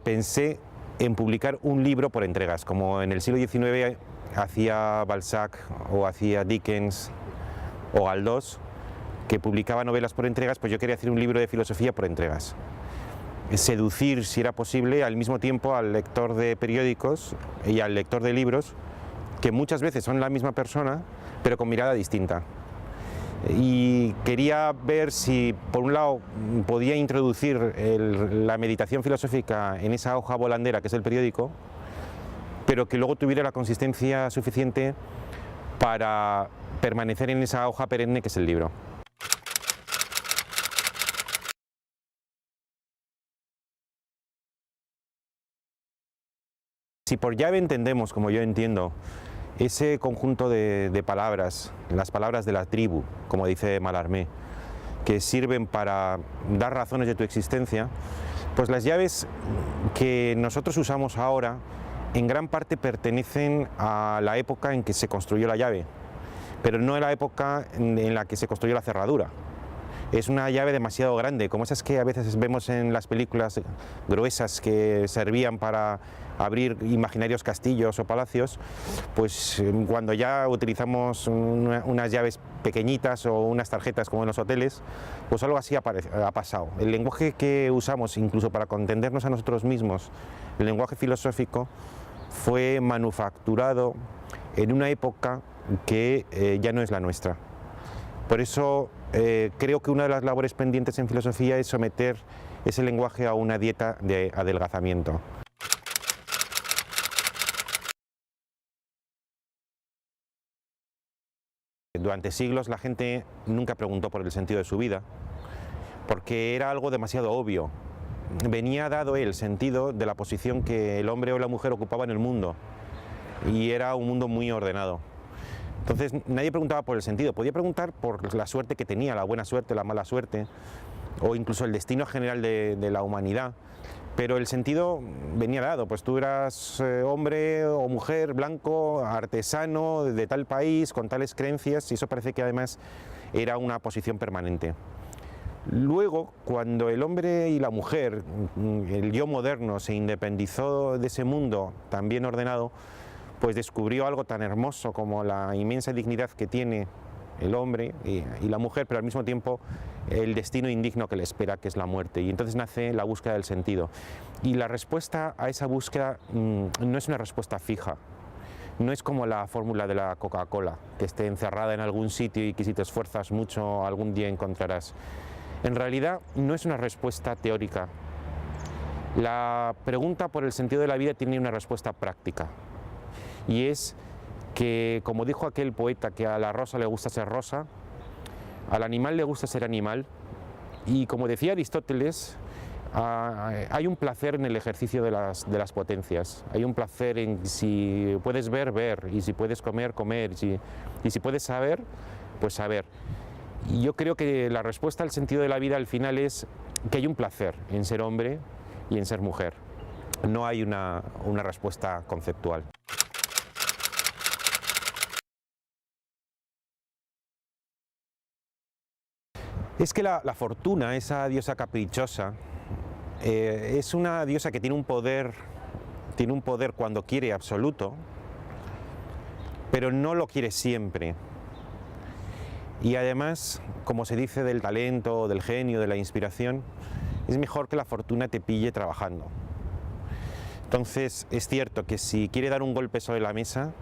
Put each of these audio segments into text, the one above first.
pensé en publicar un libro por entregas, como en el siglo XIX hacía Balzac o hacía Dickens o Galdós, que publicaba novelas por entregas. Pues yo quería hacer un libro de filosofía por entregas. Seducir, si era posible, al mismo tiempo al lector de periódicos y al lector de libros, que muchas veces son la misma persona, pero con mirada distinta. Y quería ver si, por un lado, podía introducir la meditación filosófica en esa hoja volandera que es el periódico, pero que luego tuviera la consistencia suficiente para permanecer en esa hoja perenne que es el libro. Si por llave entendemos, como yo entiendo, ese conjunto de palabras, las palabras de la tribu, como dice Mallarmé, que sirven para dar razones de tu existencia, pues las llaves que nosotros usamos ahora en gran parte pertenecen a la época en que se construyó la llave, pero no a la época en la que se construyó la cerradura. Es una llave demasiado grande, como esas que a veces vemos en las películas gruesas que servían para abrir imaginarios castillos o palacios. Pues cuando ya utilizamos unas llaves pequeñitas o unas tarjetas como en los hoteles, pues algo así ha pasado. El lenguaje que usamos incluso para entendernos a nosotros mismos, el lenguaje filosófico, fue manufacturado en una época que ya no es la nuestra. Por eso creo que una de las labores pendientes en filosofía es someter ese lenguaje a una dieta de adelgazamiento. Durante siglos la gente nunca preguntó por el sentido de su vida, porque era algo demasiado obvio. Venía dado el sentido de la posición que el hombre o la mujer ocupaba en el mundo, y era un mundo muy ordenado. Entonces nadie preguntaba por el sentido, podía preguntar por la suerte que tenía, la buena suerte, la mala suerte, o incluso el destino general de la humanidad, pero el sentido venía dado, pues tú eras hombre o mujer, blanco, artesano, de tal país, con tales creencias, y eso parece que además era una posición permanente. Luego, cuando el hombre y la mujer, el yo moderno, se independizó de ese mundo tan bien ordenado, pues descubrió algo tan hermoso como la inmensa dignidad que tiene el hombre y la mujer, pero al mismo tiempo el destino indigno que le espera, que es la muerte. Y entonces nace la búsqueda del sentido. Y la respuesta a esa búsqueda no es una respuesta fija. No es como la fórmula de la Coca-Cola, que esté encerrada en algún sitio y que si te esfuerzas mucho algún día encontrarás. En realidad no es una respuesta teórica. La pregunta por el sentido de la vida tiene una respuesta práctica. Y es que, como dijo aquel poeta, que a la rosa le gusta ser rosa, al animal le gusta ser animal, y como decía Aristóteles, hay un placer en el ejercicio de las potencias, hay un placer en si puedes ver, ver, y si puedes comer, comer, y si puedes saber, pues saber. Y yo creo que la respuesta al sentido de la vida al final es que hay un placer en ser hombre y en ser mujer, no hay una respuesta conceptual. Es que la fortuna, esa diosa caprichosa, es una diosa que tiene un poder cuando quiere absoluto, pero no lo quiere siempre. Y además, como se dice del talento, del genio, de la inspiración, es mejor que la fortuna te pille trabajando. Entonces es cierto que si quiere dar un golpe sobre la mesa,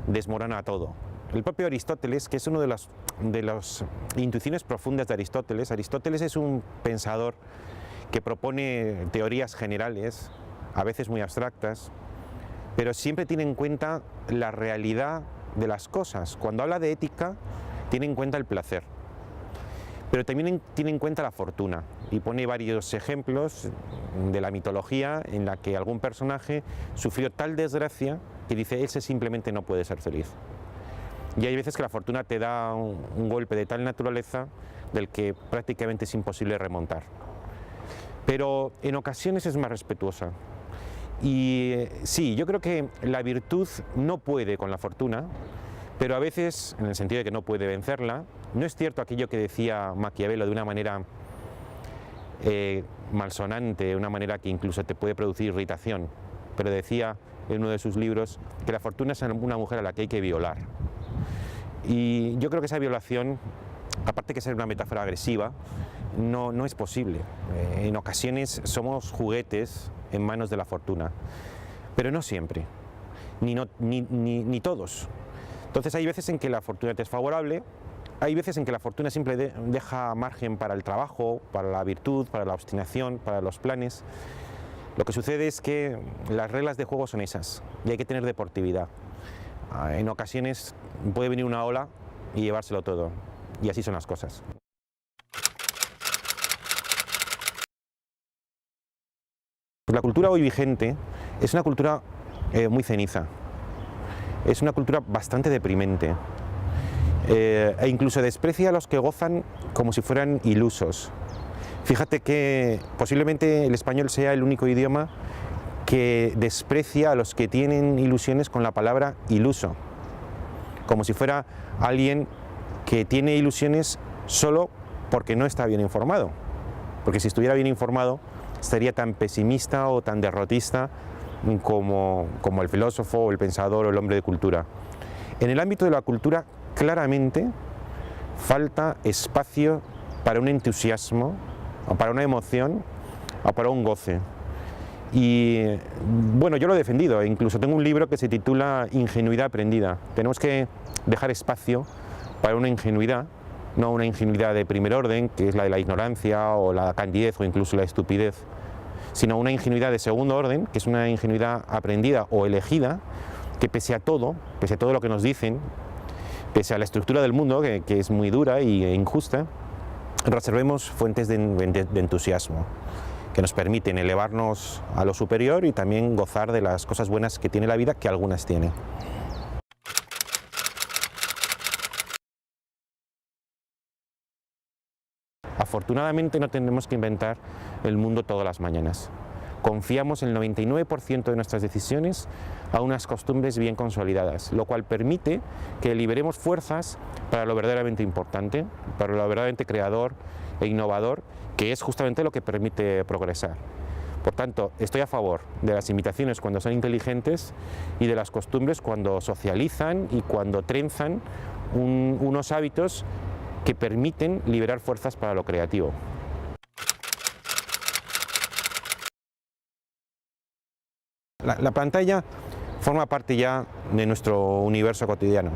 desmorona todo. El propio Aristóteles, que es una de las intuiciones profundas de Aristóteles, Aristóteles es un pensador que propone teorías generales, a veces muy abstractas, pero siempre tiene en cuenta la realidad de las cosas. Cuando habla de ética, tiene en cuenta el placer, pero también tiene en cuenta la fortuna, y pone varios ejemplos de la mitología en la que algún personaje sufrió tal desgracia que dice, ese simplemente no puede ser feliz. Y hay veces que la fortuna te da un golpe de tal naturaleza del que prácticamente es imposible remontar. Pero en ocasiones es más respetuosa. Y sí, yo creo que la virtud no puede con la fortuna, pero a veces, en el sentido de que no puede vencerla, no es cierto aquello que decía Maquiavelo de una manera malsonante, una manera que incluso te puede producir irritación. Pero decía en uno de sus libros que la fortuna es una mujer a la que hay que violar. Y yo creo que esa violación, aparte de ser una metáfora agresiva, no es posible. En ocasiones somos juguetes en manos de la fortuna, pero no siempre, ni todos. Entonces hay veces en que la fortuna te es favorable, hay veces en que la fortuna siempre deja margen para el trabajo, para la virtud, para la obstinación, para los planes. Lo que sucede es que las reglas de juego son esas y hay que tener deportividad. En ocasiones puede venir una ola y llevárselo todo, y así son las cosas. Pues la cultura hoy vigente es una cultura muy ceniza, es una cultura bastante deprimente, e incluso desprecia a los que gozan como si fueran ilusos. Fíjate que posiblemente el español sea el único idioma que desprecia a los que tienen ilusiones con la palabra iluso, como si fuera alguien que tiene ilusiones solo porque no está bien informado, porque si estuviera bien informado estaría tan pesimista o tan derrotista como el filósofo o el pensador o el hombre de cultura. En el ámbito de la cultura claramente falta espacio para un entusiasmo, o para una emoción, o para un goce. Y bueno, yo lo he defendido, incluso tengo un libro que se titula Ingenuidad aprendida. Tenemos que dejar espacio para una ingenuidad, no una ingenuidad de primer orden, que es la de la ignorancia o la candidez o incluso la estupidez, sino una ingenuidad de segundo orden, que es una ingenuidad aprendida o elegida, que pese a todo lo que nos dicen, pese a la estructura del mundo, que es muy dura e injusta, reservemos fuentes de entusiasmo que nos permiten elevarnos a lo superior y también gozar de las cosas buenas que tiene la vida, que algunas tiene. Afortunadamente no tenemos que inventar el mundo todas las mañanas. Confiamos el 99% de nuestras decisiones a unas costumbres bien consolidadas, lo cual permite que liberemos fuerzas para lo verdaderamente importante, para lo verdaderamente creador e innovador, que es justamente lo que permite progresar. Por tanto, estoy a favor de las imitaciones cuando son inteligentes y de las costumbres cuando socializan y cuando trenzan unos hábitos que permiten liberar fuerzas para lo creativo. La pantalla forma parte ya de nuestro universo cotidiano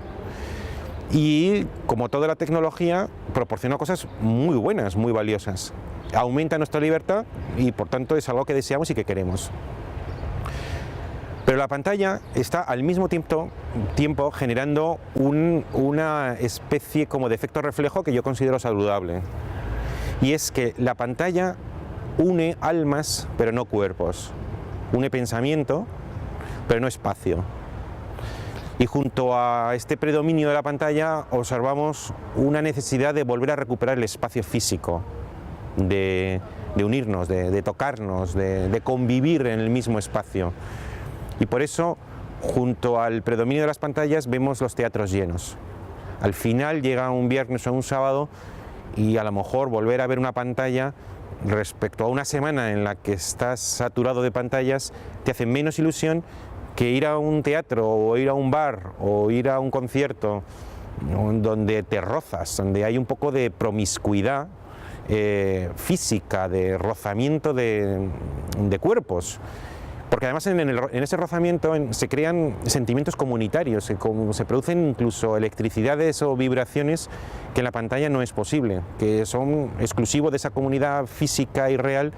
y, como toda la tecnología, proporciona cosas muy buenas, muy valiosas. Aumenta nuestra libertad y, por tanto, es algo que deseamos y que queremos. Pero la pantalla está al mismo tiempo generando una especie como de efecto reflejo que yo considero saludable. Y es que la pantalla une almas, pero no cuerpos. Une pensamiento, pero no espacio. Y junto a este predominio de la pantalla observamos una necesidad de volver a recuperar el espacio físico, de unirnos, de tocarnos, de convivir en el mismo espacio. Y por eso, junto al predominio de las pantallas, vemos los teatros llenos. Al final llega un viernes o un sábado y a lo mejor volver a ver una pantalla respecto a una semana en la que estás saturado de pantallas te hace menos ilusión que ir a un teatro o ir a un bar o ir a un concierto donde te rozas, donde hay un poco de promiscuidad física, de rozamiento de cuerpos. Porque además en ese rozamiento se crean sentimientos comunitarios, se producen incluso electricidades o vibraciones que en la pantalla no es posible, que son exclusivos de esa comunidad física y real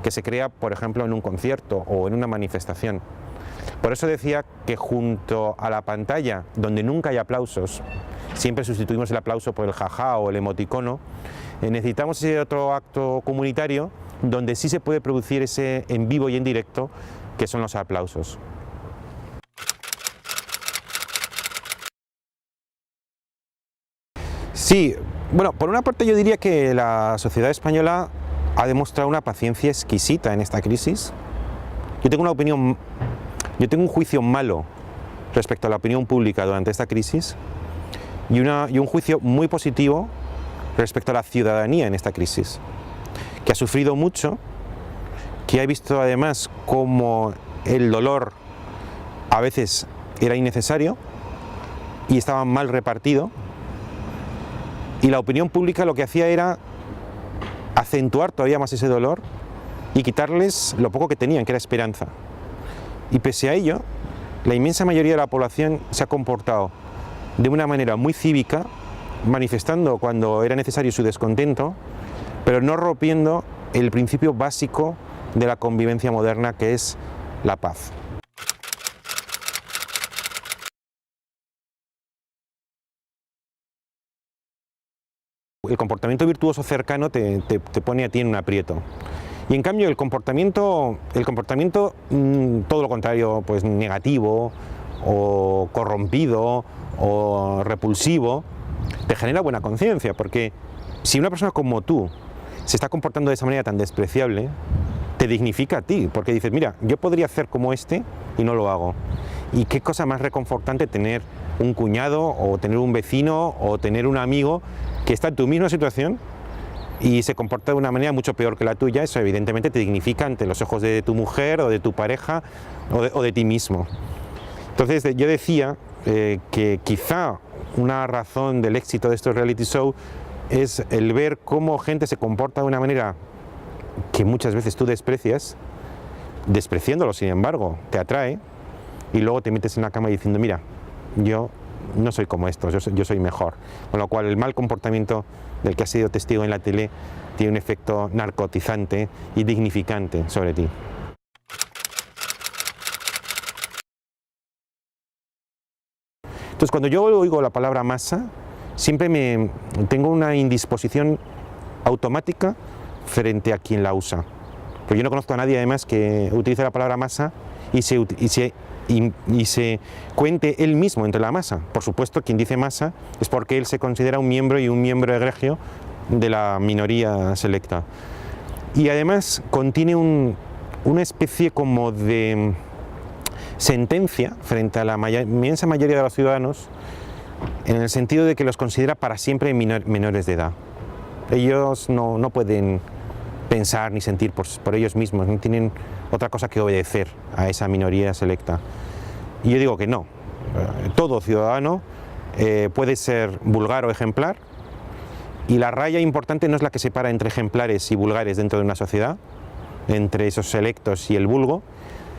que se crea, por ejemplo, en un concierto o en una manifestación. Por eso decía que junto a la pantalla, donde nunca hay aplausos, siempre sustituimos el aplauso por el jajá o el emoticono, necesitamos ese otro acto comunitario donde sí se puede producir ese en vivo y en directo, que son los aplausos. Sí, bueno, por una parte yo diría que la sociedad española ha demostrado una paciencia exquisita en esta crisis. Yo tengo un juicio malo respecto a la opinión pública durante esta crisis y un juicio muy positivo respecto a la ciudadanía en esta crisis, que ha sufrido mucho, que ha visto además cómo el dolor a veces era innecesario y estaba mal repartido, y la opinión pública lo que hacía era acentuar todavía más ese dolor y quitarles lo poco que tenían, que era esperanza. Y pese a ello, la inmensa mayoría de la población se ha comportado de una manera muy cívica, manifestando cuando era necesario su descontento, pero no rompiendo el principio básico de la convivencia moderna, que es la paz. El comportamiento virtuoso cercano te pone a ti en un aprieto. Y en cambio el comportamiento todo lo contrario, pues negativo o corrompido o repulsivo, te genera buena conciencia, porque si una persona como tú se está comportando de esa manera tan despreciable, te dignifica a ti, porque dices, mira, yo podría hacer como este y no lo hago. Y qué cosa más reconfortante tener un cuñado o tener un vecino o tener un amigo que está en tu misma situación y se comporta de una manera mucho peor que la tuya. Eso evidentemente te dignifica ante los ojos de tu mujer o de tu pareja o de ti mismo. Entonces yo decía que quizá una razón del éxito de estos reality shows es el ver cómo gente se comporta de una manera que muchas veces tú desprecias, despreciándolo sin embargo te atrae, y luego te metes en la cama diciendo, mira, yo no soy como estos, yo soy mejor. Con lo cual el mal comportamiento del que has sido testigo en la tele tiene un efecto narcotizante y dignificante sobre ti. Entonces cuando yo oigo la palabra masa, siempre tengo una indisposición automática frente a quien la usa. Porque yo no conozco a nadie además que utilice la palabra masa y se cuente él mismo entre la masa. Por supuesto, quien dice masa es porque él se considera un miembro y un miembro egregio de la minoría selecta. Y además contiene una especie como de sentencia frente a la inmensa mayoría de los ciudadanos, en el sentido de que los considera para siempre menores de edad. Ellos no pueden pensar ni sentir por ellos mismos, no tienen otra cosa que obedecer a esa minoría selecta. Y yo digo que no, todo ciudadano puede ser vulgar o ejemplar, y la raya importante no es la que separa entre ejemplares y vulgares dentro de una sociedad, entre esos selectos y el vulgo,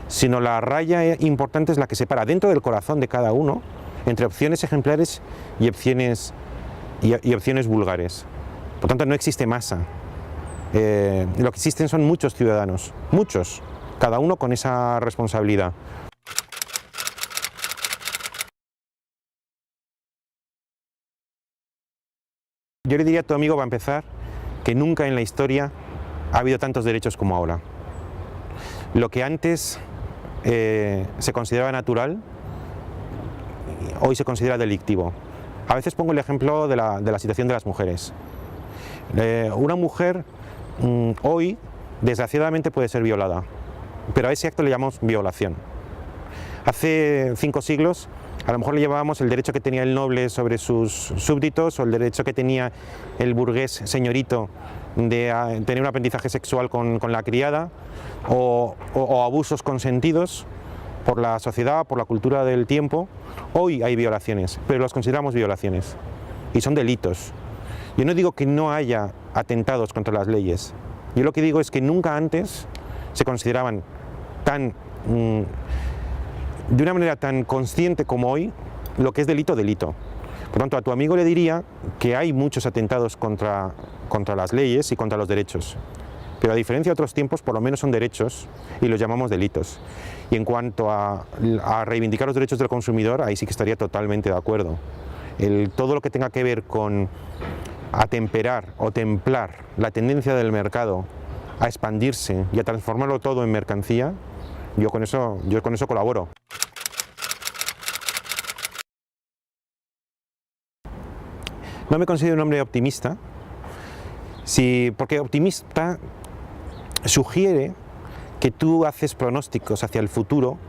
sino la raya importante es la que separa dentro del corazón de cada uno entre opciones ejemplares y opciones vulgares. Por tanto, no existe masa. Lo que existen son muchos ciudadanos, muchos, cada uno con esa responsabilidad. Yo le diría a tu amigo, para empezar, que nunca en la historia ha habido tantos derechos como ahora. Lo que antes se consideraba natural, hoy se considera delictivo. A veces pongo el ejemplo de la situación de las mujeres. Una mujer hoy, desgraciadamente, puede ser violada, pero a ese acto le llamamos violación. Hace 5 siglos, a lo mejor le llevábamos el derecho que tenía el noble sobre sus súbditos, o el derecho que tenía el burgués señorito de tener un aprendizaje sexual con la criada, o abusos consentidos por la sociedad, por la cultura del tiempo. Hoy hay violaciones, pero las consideramos violaciones y son delitos. Yo no digo que no haya atentados contra las leyes, yo lo que digo es que nunca antes se consideraban de una manera tan consciente como hoy lo que es delito, delito. Por tanto, a tu amigo le diría que hay muchos atentados contra las leyes y contra los derechos, pero a diferencia de otros tiempos, por lo menos son derechos y los llamamos delitos. Y en cuanto a reivindicar los derechos del consumidor, ahí sí que estaría totalmente de acuerdo. Todo lo que tenga que ver con atemperar o templar la tendencia del mercado a expandirse y a transformarlo todo en mercancía, yo con eso colaboro. No me considero un hombre optimista, porque optimista sugiere que tú haces pronósticos hacia el futuro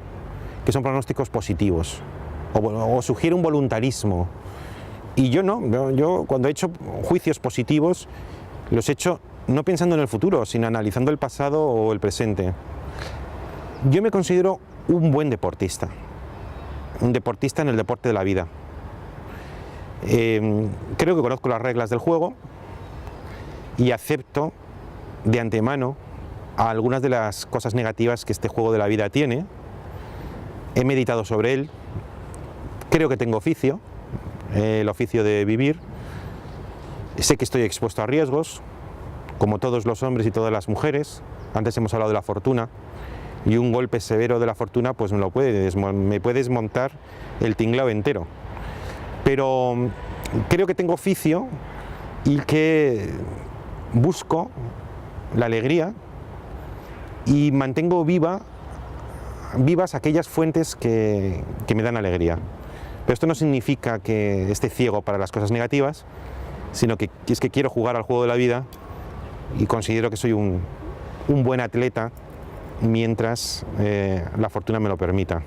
que son pronósticos positivos, o sugiere un voluntarismo. Y yo no, yo cuando he hecho juicios positivos los he hecho no pensando en el futuro, sino analizando el pasado o el presente. Yo me considero un buen deportista, un deportista en el deporte de la vida. Creo que conozco las reglas del juego y acepto de antemano algunas de las cosas negativas que este juego de la vida tiene. He meditado sobre él, creo que tengo oficio, el oficio de vivir, sé que estoy expuesto a riesgos, como todos los hombres y todas las mujeres. Antes hemos hablado de la fortuna, y un golpe severo de la fortuna pues me puede desmontar el tinglao entero. Pero creo que tengo oficio y que busco la alegría y mantengo vivas aquellas fuentes que me dan alegría. Pero esto no significa que esté ciego para las cosas negativas, sino que es que quiero jugar al juego de la vida y considero que soy un buen atleta mientras la fortuna me lo permita.